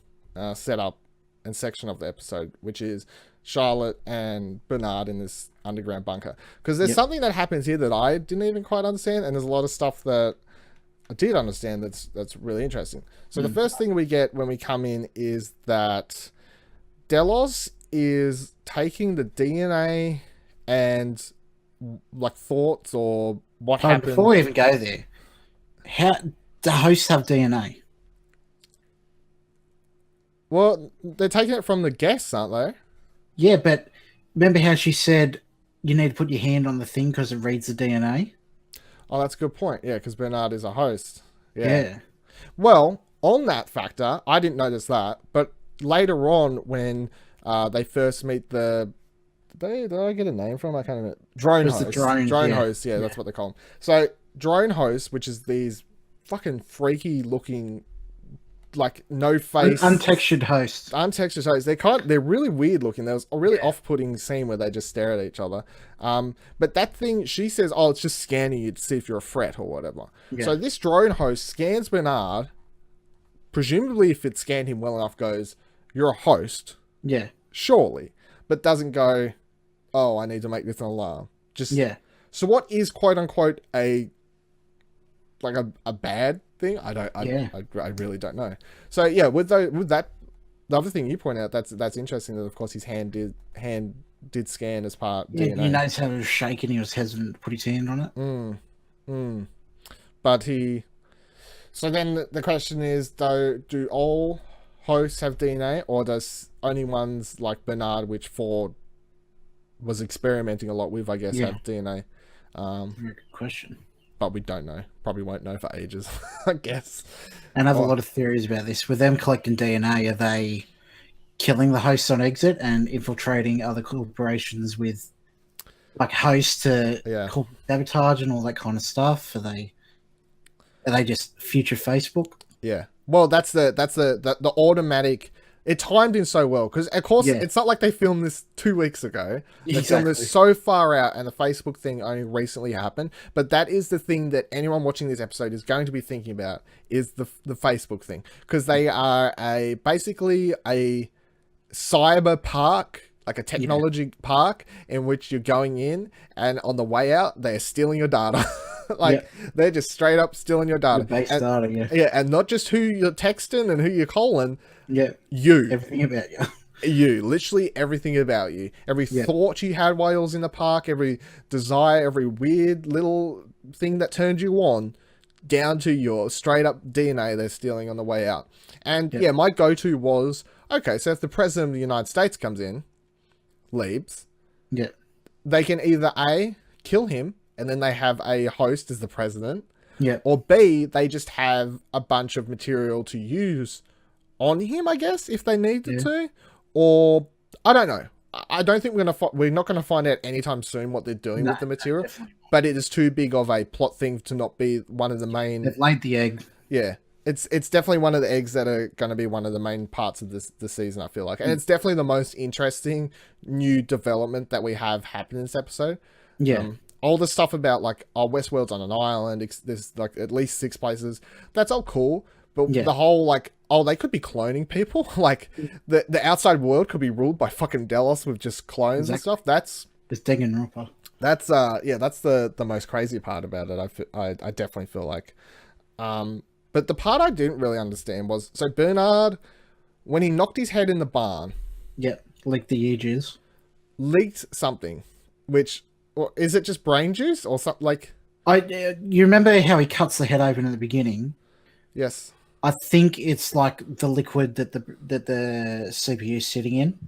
S2: setup and section of the episode, which is Charlotte and Bernard in this underground bunker. Because there's something that happens here that I didn't even quite understand, and there's a lot of stuff that I did understand that's really interesting. So the first thing we get when we come in is that Delos is taking the DNA and like thoughts or what happened.
S3: Before we even go there, how the hosts have DNA?
S2: Well, they're taking it from the guests, aren't they?
S3: Yeah, but remember how she said you need to put your hand on the thing because it reads the DNA?
S2: Oh, that's a good point. Yeah, because Bernard is a host.
S3: Yeah.
S2: Well, on that factor, I didn't notice that, but later on when they first meet the... Did I get a name from? I can't remember. Drone host. Drone host, yeah, that's what they call them. So, drone host, which is these fucking freaky looking, like no face,
S3: untextured hosts.
S2: They're really weird looking. There was a really off-putting scene where they just stare at each other. But that thing, she says, oh, it's just scanning you to see if you're a threat or whatever. Yeah. So this drone host scans Bernard. Presumably, if it scanned him well enough, goes, "You're a host."
S3: Yeah.
S2: Surely, but doesn't go, "Oh, I need to make this an alarm." Just So, what is quote unquote a bad thing? I really don't know. So yeah, with that, the other thing you point out, that's interesting. That of course his hand did scan as part DNA.
S3: You notice how he was shaking. He was hesitant to put his hand on it.
S2: But he. So then the question is, though, do all hosts have DNA, or does only ones like Bernard, which Ford was experimenting a lot with, I guess, have DNA?
S3: Good question.
S2: But we don't know. Probably won't know for ages, I guess.
S3: And I have a lot of theories about this. With them collecting DNA, are they killing the hosts on exit and infiltrating other corporations with like hosts to corporate sabotage and all that kind of stuff? Are they just future Facebook?
S2: Yeah. Well, that's the automatic. It timed in so well because, of course, it's not like they filmed this 2 weeks ago. They filmed this so far out, and the Facebook thing only recently happened. But that is the thing that anyone watching this episode is going to be thinking about, is the Facebook thing, because they are basically a cyber park, like a technology park, in which you're going in, and on the way out, they're stealing your data. They're just straight up stealing your data.
S3: Data,
S2: Yeah, and not just who you're texting and who you're calling.
S3: Yeah.
S2: You.
S3: Everything about you.
S2: You, literally everything about you. Every
S3: Yeah.
S2: thought you had while you was in the park, every desire, every weird little thing that turned you on, down to your straight up DNA they're stealing on the way out. And
S3: Yeah.
S2: yeah, my go-to was, okay, so if the president of the United States comes in, leaves,
S3: Yeah.
S2: they can either A, kill him, and then they have a host as the president,
S3: Yeah.
S2: or B, they just have a bunch of material to use on him, I guess, if they needed to. Or, I don't know. I don't think we're not going to find out anytime soon what they're doing
S3: No,
S2: with the material,
S3: definitely.
S2: but it is too big of a plot thing to not be one of the main...
S3: They've laid the egg.
S2: Yeah. It's definitely one of the eggs that are going to be one of the main parts of the season, I feel like. And it's definitely the most interesting new development that we have happened in this episode.
S3: Yeah.
S2: All the stuff about, like, Westworld's on an island, there's, like, at least 6 places. That's all cool. But
S3: Yeah.
S2: the whole, like, they could be cloning people. Like, the outside world could be ruled by fucking Delos with just clones and stuff. That's
S3: It's Danganronpa.
S2: that's the most crazy part about it. I definitely feel like. But the part I didn't really understand was, so Bernard, when he knocked his head in the barn,
S3: Yeah. Like the ages.
S2: leaked something, which, or is it just brain juice or something? Like,
S3: You remember how he cuts the head open at the beginning?
S2: yes.
S3: I think it's like the liquid that the CPU is sitting in.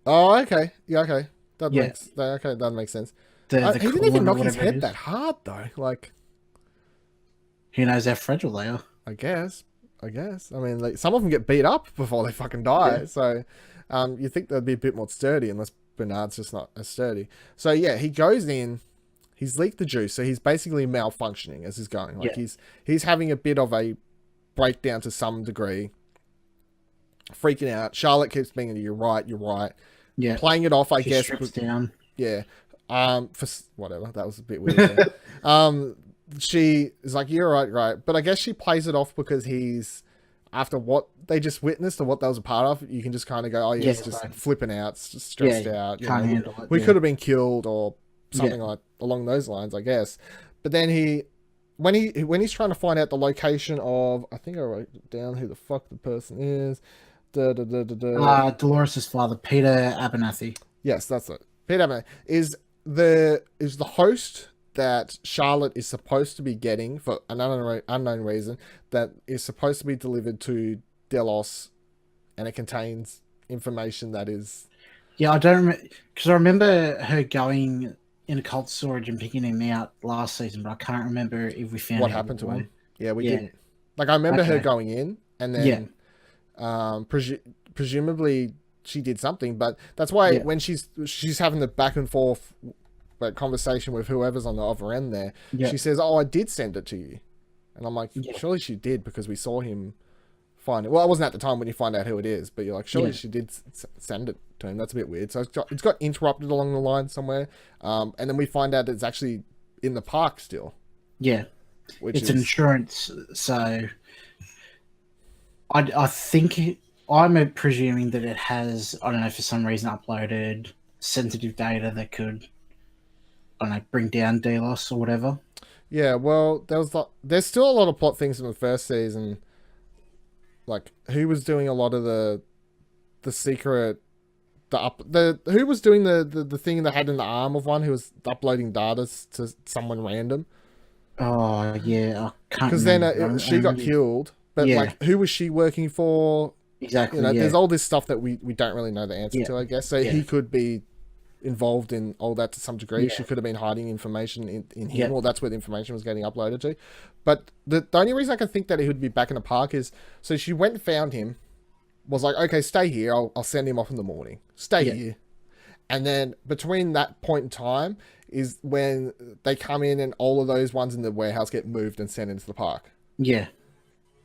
S2: Oh, okay. Yeah, okay. That
S3: Yeah.
S2: makes sense.
S3: The
S2: He didn't
S3: coolant
S2: even
S3: or
S2: knock his
S3: whatever it
S2: head
S3: is.
S2: that hard though. Like,
S3: Who knows how fragile they are?
S2: I guess. I mean, like, some of them get beat up before they fucking die.
S3: Yeah.
S2: So, you think they'd be a bit more sturdy, unless Bernard's just not as sturdy. So yeah, he goes in. He's leaked the juice, so he's basically malfunctioning as he's going. Like,
S3: Yeah.
S2: he's having a bit of a breakdown to some degree, freaking out. Charlotte keeps being, you're right.
S3: Yeah.
S2: Playing it off, I
S3: She
S2: guess.
S3: strips down.
S2: Yeah. Whatever. That was a bit weird. There. She is like, you're right. But I guess she plays it off because he's, after what they just witnessed or what they was a part of, you can just kind of go, oh yeah, it's just
S3: right.
S2: flipping out, it's just stressed out.
S3: Can't handle it.
S2: We
S3: yeah.
S2: could have been killed or something like along those lines, I guess. But then when he's trying to find out the location of, I think I wrote down who the fuck the person is.
S3: Dolores' father, Peter Abernathy.
S2: Yes, that's it. Peter Abernathy is the host that Charlotte is supposed to be getting for an unknown reason, that is supposed to be delivered to Delos, and it contains information that is...
S3: Yeah, I don't remember, because I remember her going in a cold storage and picking him out last season, but I can't remember if we found
S2: what
S3: out
S2: happened to
S3: why.
S2: him. Yeah, we didn't. Like, I remember her going in, and then presumably she did something, but that's why when she's having the back and forth conversation with whoever's on the other end there, she says, oh, I did send it to you. And I'm like, surely she did, because we saw him find it. Well, it wasn't at the time when you find out who it is, but you're like, surely she did send it to him. That's a bit weird. So it's got interrupted along the line somewhere. And then we find out it's actually in the park still.
S3: Yeah.
S2: Which
S3: it's
S2: is...
S3: insurance, so I think I'm presuming that it has, I don't know, for some reason uploaded sensitive data that could, I don't know, bring down Delos or whatever.
S2: Yeah, well, there's still a lot of plot things in the first season. Like, who was doing a lot of the secret, who was doing the thing that had in the arm of one who was uploading data to someone random?
S3: Oh yeah, I can't.
S2: Because then she got killed, but like, who was she working for?
S3: Exactly.
S2: There's all this stuff that we don't really know the answer to, I guess. So he could be involved in all that to some degree. She could have been hiding information in him, or that's where the information was getting uploaded to. But the only reason I can think that he would be back in the park is, so she went and found him, was like, okay, stay here, I'll send him off in the morning. Stay here. And then between that point in time is when they come in and all of those ones in the warehouse get moved and sent into the park.
S3: Yeah.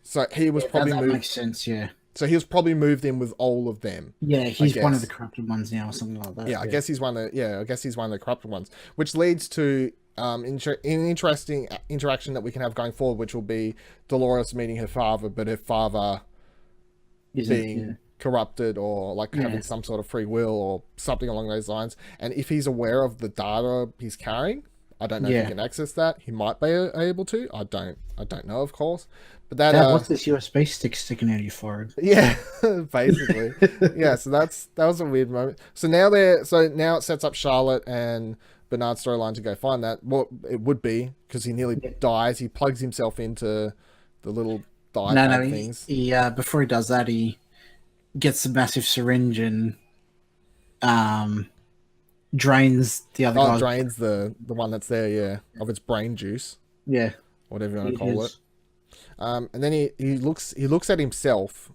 S2: So he was probably moved.
S3: That makes sense, yeah.
S2: So he was probably moved in with all of them.
S3: Yeah, he's one of the corrupted ones now, or something like that.
S2: Yeah, I guess he's one of the corrupted ones, which leads to an interesting interaction that we can have going forward, which will be Dolores meeting her father, but her father being corrupted or like having some sort of free will or something along those lines. And if he's aware of the data he's carrying, I don't know if
S3: Yeah.
S2: he can access that. He might be able to. I don't know, of course. But that
S3: Dad, what's this USB stick sticking out of your forehead?
S2: yeah, basically. Yeah, so that was a weird moment. So now now it sets up Charlotte and Bernard's storyline to go find that. Well, it would be because he nearly dies. He plugs himself into the little dye pad things.
S3: He before he does that, he gets a massive syringe and drains the other guy's...
S2: drains the one that's there, yeah, of its brain juice.
S3: Yeah.
S2: Whatever you want to call it. And then he looks at himself,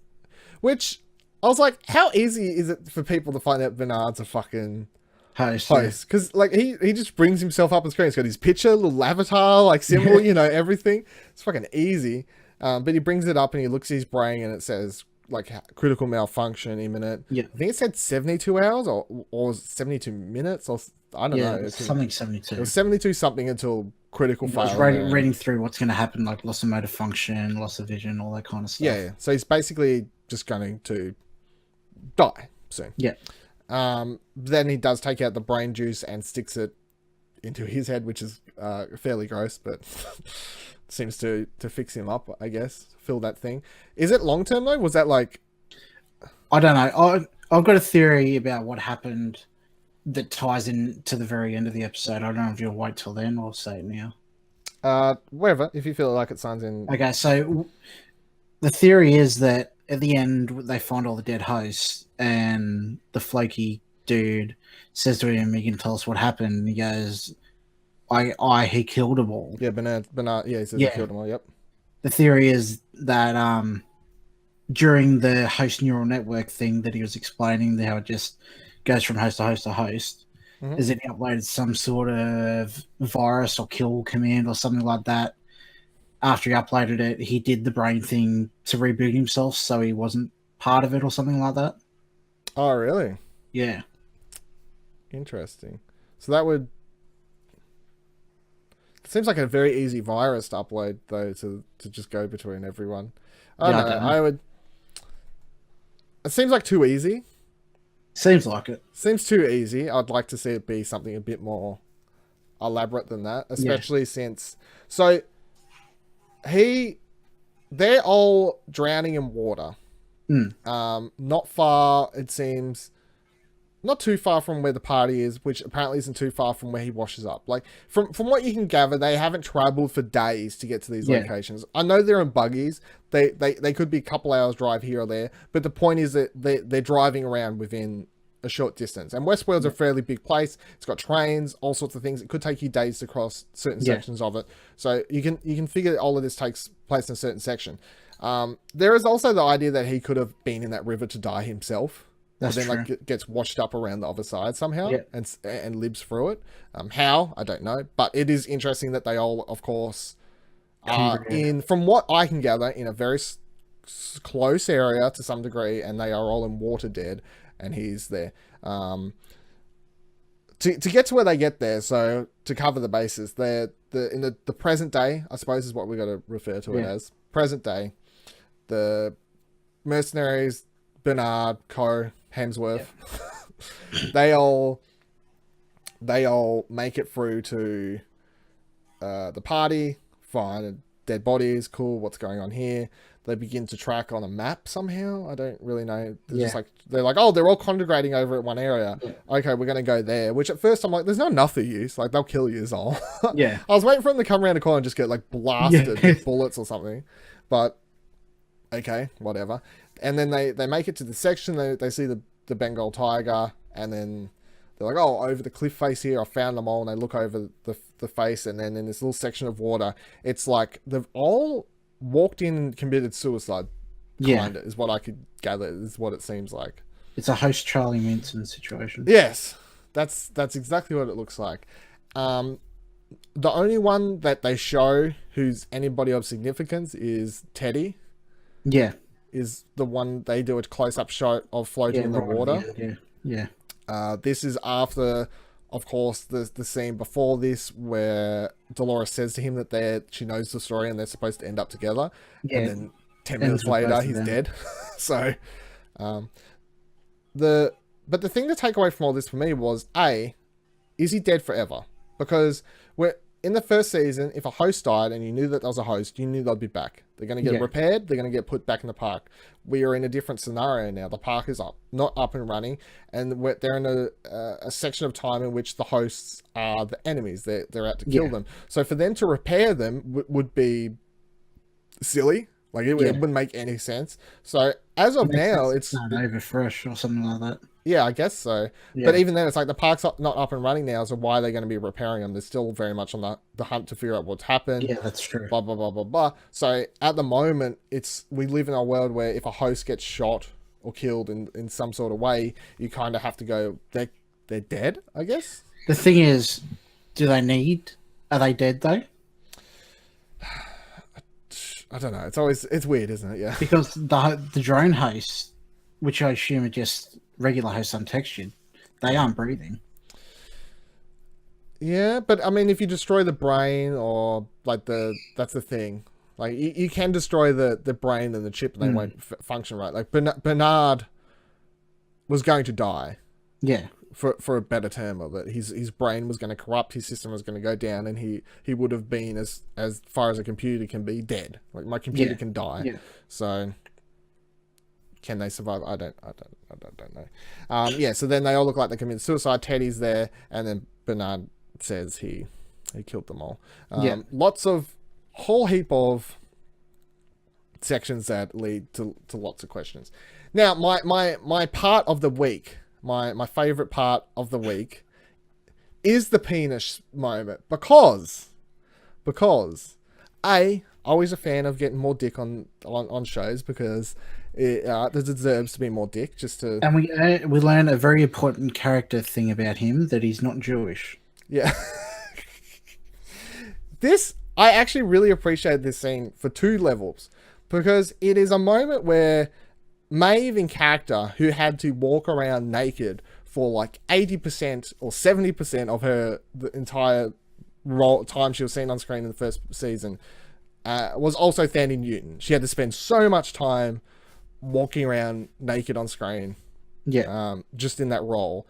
S2: which I was like, how easy is it for people to find out Bernard's a fucking host? Because like he just brings himself up on screen. He's got his picture, little avatar, like symbol, everything. It's fucking easy. But he brings it up and he looks at his brain and it says like critical malfunction imminent.
S3: Yeah.
S2: I think it said 72 hours or 72 minutes or I don't know.
S3: It's something 72.
S2: It was 72 something until critical failure.
S3: I was reading through what's going to happen, like loss of motor function, loss of vision, all that kind of stuff.
S2: Yeah. So he's basically just going to die soon.
S3: Yeah.
S2: Then he does take out the brain juice and sticks it into his head, which is fairly gross, but seems to fix him up, I guess. Fill that thing. Is it long term though? Was that like...
S3: I don't know. I've got a theory about what happened that ties in to the very end of the episode. I don't know if you'll wait till then or say it now.
S2: Wherever, if you feel like it signs in.
S3: Okay, so the theory is that at the end they find all the dead hosts and the flaky dude says to him, "You can tell us what happened." And he goes, he killed them all.
S2: Yeah, Bernard, yeah, he says he killed them all, yep.
S3: The theory is that during the host neural network thing that he was explaining, how it just goes from host to host to host, is that he uploaded some sort of virus or kill command or something like that. After he uploaded it, he did the brain thing to reboot himself so he wasn't part of it or something like that.
S2: Oh, really?
S3: Yeah.
S2: Interesting. So that would... It seems like a very easy virus to upload, though, to just go between everyone. I don't know. I would... It seems like too easy.
S3: Seems like it.
S2: Seems too easy. I'd like to see it be something a bit more elaborate than that, especially since... So, they're all drowning in water. Not far, it seems... Not too far from where the party is, which apparently isn't too far from where he washes up. Like, from what you can gather, they haven't traveled for days to get to these locations. I know they're in buggies. They could be a couple hours drive here or there, but the point is that they're driving around within a short distance. And Westworld's a fairly big place. It's got trains, all sorts of things. It could take you days to cross certain sections of it. So you can figure that all of this takes place in a certain section. There is also the idea that he could have been in that river to die himself.
S3: That's
S2: then
S3: true.
S2: like gets washed up around the other side somehow and lives through it. How? I don't know. But it is interesting that they all, of course, are from what I can gather, in a very close area to some degree, and they are all in water dead, and he's there. To get to where they get there, so to cover the bases, they're in the present day, I suppose is what we got to refer to it as. Present day, the mercenaries, Bernard, Hemsworth, they all make it through to the party, find dead bodies, cool, what's going on here. They begin to track on a map somehow. I don't really know. They're like, oh, they're all congregating over at one area. Okay, we're gonna go there. Which at first I'm like, there's not enough of you. Like they'll kill you all. I was waiting for them to come around the corner and just get like blasted with bullets or something. But okay, whatever. And then they make it to the section. They see the Bengal tiger, and then they're like, oh, over the cliff face here, I found them all. And they look over the face, and then in this little section of water, it's like they've all walked in and committed suicide. Kinda, is what I could gather, is what it seems like.
S3: It's a host Charlie Manson situation.
S2: Yes, that's exactly what it looks like. The only one that they show who's anybody of significance is Teddy.
S3: Yeah.
S2: Is the one they do a close-up shot of floating in the water. This is after, of course, the scene before this where Dolores says to him that she knows the story and they're supposed to end up together. And then 10 minutes later, he's dead. So, but the thing to take away from all this for me was, A, is he dead forever? because in the first season, if a host died and you knew that there was a host, you knew they'd be back. They're going to get repaired. They're going to get put back in the park. We are in a different scenario now. The park is not up and running, and they're in a section of time in which the hosts are the enemies. They're out to kill them. So for them to repair them would be silly. Like it wouldn't make any sense. So as of now, it's
S3: over fresh or something like that.
S2: Yeah, I guess so. Yeah. But even then, it's like the park's not up and running now, so why are they going to be repairing them? They're still very much on the hunt to figure out what's happened.
S3: Yeah, that's true.
S2: Blah, blah, blah, blah, blah. So at the moment, we live in a world where if a host gets shot or killed in some sort of way, you kind of have to go, they're dead, I guess?
S3: The thing is, are they dead though?
S2: I don't know. It's weird, isn't it? Yeah.
S3: Because the drone hosts, which I assume are just regular hosts untextured, they aren't breathing.
S2: Yeah, but I mean, if you destroy the brain or like that's the thing. Like you can destroy the brain and the chip and they won't function right. Like Bernard was going to die.
S3: Yeah.
S2: For a better term of it, his brain was going to corrupt, his system was going to go down, and he would have been as far as a computer can be dead. Like my computer can die. Yeah. So can they survive? I don't know. Yeah. So then they all look like they committed suicide. Teddy's there, and then Bernard says he killed them all. Lots of whole heap of sections that lead to lots of questions. Now my part of the week. My favorite part of the week is the penis moment because I always a fan of getting more dick on shows because there deserves to be more dick and
S3: we learn a very important character thing about him, that he's not Jewish.
S2: Yeah. I actually really appreciate this scene for 2 levels because it is a moment where Maeve in character, who had to walk around naked for like 80% or 70% of the entire time she was seen on screen in the first season, was also Thandie Newton. She had to spend so much time walking around naked on screen, just in that role.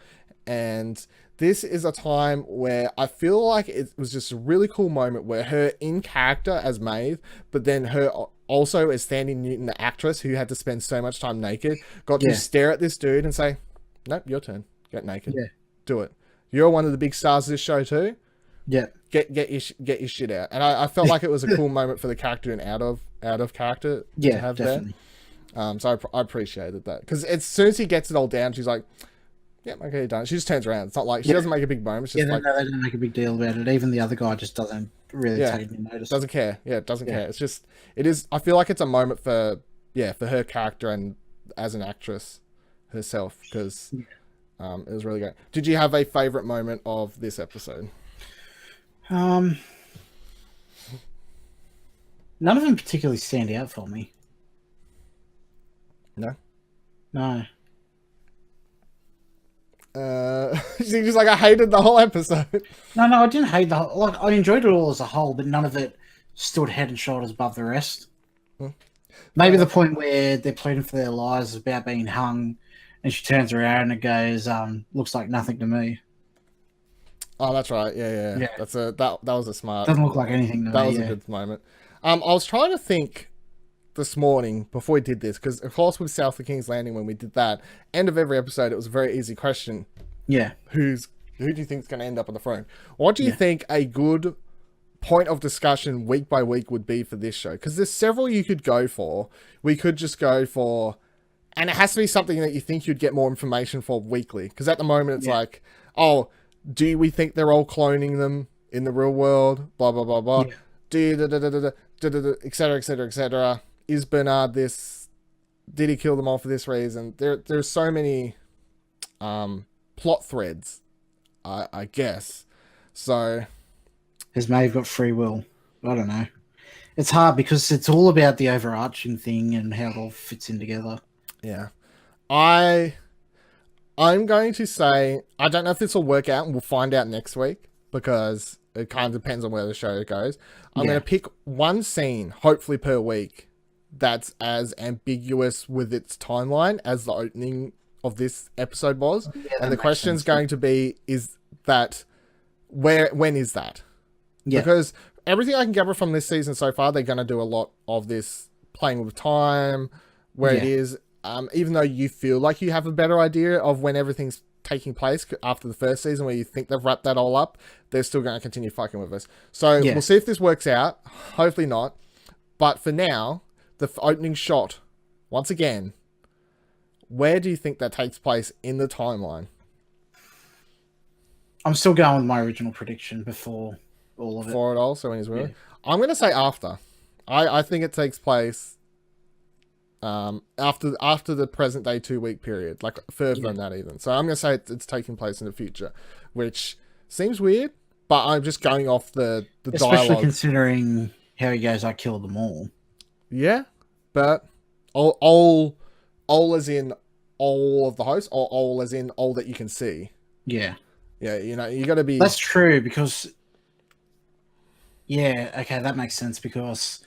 S2: And this is a time where I feel like it was just a really cool moment where her in character as Maeve, but then her also as Thandie Newton, the actress who had to spend so much time naked, got to stare at this dude and say, nope, your turn. Get naked. Yeah. Do it. You're one of the big stars of this show too.
S3: Yeah.
S2: Get your shit out. And I felt like it was a cool moment for the character and out of character to have definitely. There. So I appreciated that. Because as soon as he gets it all down, she's like, yeah, okay, you're done. She just turns around. It's not like she doesn't make a big moment. It's just
S3: they don't make a big deal about it. Even the other guy just doesn't really take any notice.
S2: Doesn't care. Yeah, doesn't care. It's just, I feel like it's a moment for her character and as an actress herself, because it was really great. Did you have a favorite moment of this episode?
S3: None of them particularly stand out for me. No.
S2: She's just like, I hated the whole episode.
S3: No, I didn't hate the whole. Like, I enjoyed it all as a whole, but none of it stood head and shoulders above the rest. Maybe the point where they're pleading for their lives about being hung, and she turns around and goes, "Looks like nothing to me."
S2: Oh, that's right. Yeah. That was a smart.
S3: Doesn't look like anything to me.
S2: That was a good moment. I was trying to think this morning before we did this, because of course with South of King's Landing, when we did that end of every episode, it was a very easy question. Who do you think is going to end up on the throne? What do you think a good point of discussion week by week would be for this show? Because there's several you could go for. We could just go for, and it has to be something that you think you'd get more information for weekly, because at the moment it's like, oh, do we think they're all cloning them in the real world, blah blah blah blah, etc etc etc. Is Bernard this? Did he kill them all for this reason? There's so many plot threads, I guess. So
S3: has Maeve got free will? I don't know. It's hard because it's all about the overarching thing and how it all fits in together.
S2: Yeah. I'm going to say, I don't know if this will work out, and we'll find out next week, because it kind of depends on where the show goes. I'm going to pick one scene, hopefully per week, that's as ambiguous with its timeline as the opening of this episode was. And the question's going to be, is that when is that?
S3: Yeah.
S2: Because everything I can gather from this season so far, they're going to do a lot of this playing with time, where it is, even though you feel like you have a better idea of when everything's taking place after the first season, where you think they've wrapped that all up, they're still going to continue fucking with us. So we'll see if this works out. Hopefully not. But for now, the opening shot, once again, where do you think that takes place in the timeline?
S3: I'm still going with my original prediction before all of it.
S2: For it all, so when he's with I'm going to say after. I think it takes place after the present day 2-week period, like further than that even. So I'm going to say it's taking place in the future, which seems weird, but I'm just going off the
S3: Especially
S2: dialogue.
S3: considering how he goes, I killed them all.
S2: Yeah, but all as in all of the hosts, or all as in all that you can see.
S3: Yeah.
S2: Yeah, you know, you got to be...
S3: That's true, because... Yeah, okay, that makes sense, because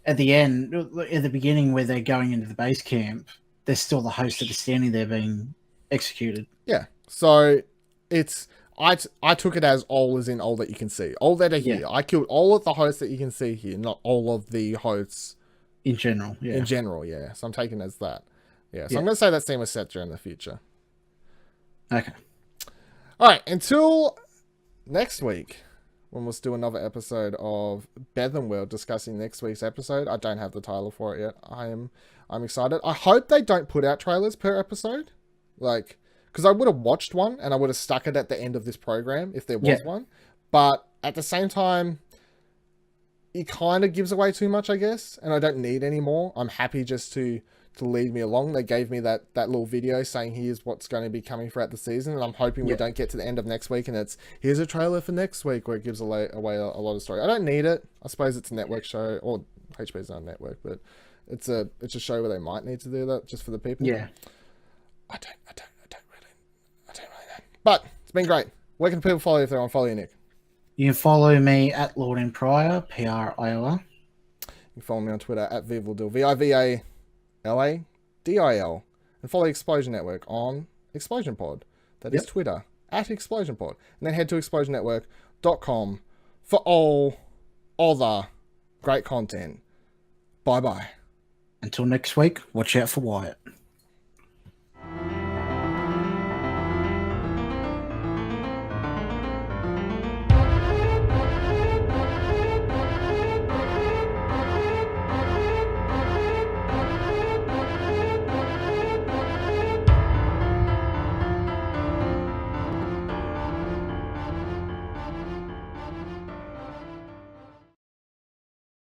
S3: at the end, at the beginning where they're going into the base camp, there's still the hosts that are standing there being executed.
S2: Yeah, so it's... I took it as all as in all that you can see. All that are here. I killed all of the hosts that you can see here, not all of the hosts...
S3: In general, yeah.
S2: In general, yeah. So I'm taking it as that. Yeah, so I'm going to say that scene was set during the future.
S3: Okay.
S2: All right, until next week, when we'll do another episode of BevanWorld discussing next week's episode. I don't have the title for it yet. I'm excited. I hope they don't put out trailers per episode, like, because I would have watched one and I would have stuck it at the end of this program if there was one. But at the same time, it kind of gives away too much, I guess, and I don't need any more. I'm happy just to lead me along. They gave me that little video saying here's what's going to be coming throughout the season, and I'm hoping we don't get to the end of next week and it's here's a trailer for next week where it gives away a lot of story. I don't need it. I suppose it's a network show, or HBO's not a network, but it's a show where they might need to do that just for the people.
S3: Yeah.
S2: I don't really know. But it's been great. Where can people follow you if they want to follow you, Nick?
S3: You can follow me at Lord and Pryor, PRIOR.
S2: You can follow me on Twitter at VivaLdil, VIVALADIL, and follow Explosion Network on Explosion Pod. That is Twitter at Explosion Pod. And then head to explosionnetwork.com for all other great content. Bye bye.
S3: Until next week, watch out for Wyatt.